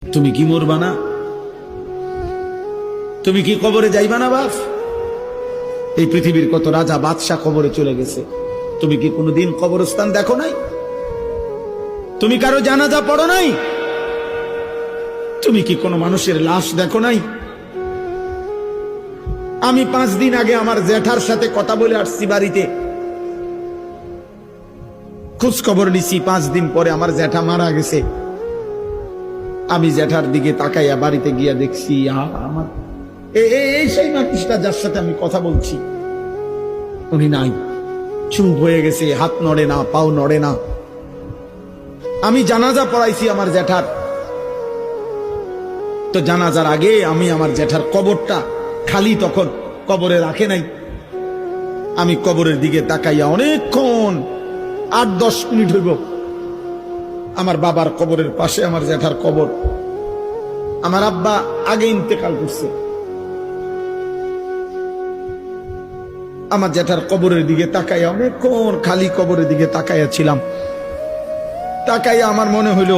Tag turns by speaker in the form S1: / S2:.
S1: তুমি কি মরবা না? তুমি কি কবরে যাইবা না বাপ? এই পৃথিবীর কত রাজা বাদশাহ কবরে চলে গেছে, তুমি কি কোনোদিন কবরস্থান দেখো নাই? তুমি কারো জানাজা পড়ো নাই? তুমি কি কোনো মানুষের লাশ দেখো নাই? আমি 5 দিন আগে আমার জ্যাঠার সাথে কথা বলে আসছি, বাড়িতে খোঁজ খবর নিছি। 5 দিন পরে আমার জ্যাঠা মারা গেছে। আমি জ্যাঠার দিকে তাকাইয়া বাড়িতে গিয়া দেখছি আমার এই সেই মানুষটা যার সাথে আমি কথা বলছি, উনি নাই, চুপ হয়ে গেছে, হাত নড়ে না, পাও নড়ে না। আমি জানাজা পড়াইছি আমার জ্যাঠার, তো জানাজার আগে আমি আমার জ্যাঠার কবরটা খালি, তখন কবরে রাখে নাই। আমি কবরের দিকে তাকাইয়া অনেকক্ষণ 8-10 মিনিট হইব, আমার বাবার কবরের পাশে আমার জ্যাঠার কবর। আমার আব্বা আগে ইন্তেকাল করছে। আমার জ্যাঠার কবরের দিকে তাকাইয়া অনেকক্ষণ খালি কবরের দিকে তাকাইয়া ছিলাম। তাকাইয়া আমার মনে হইল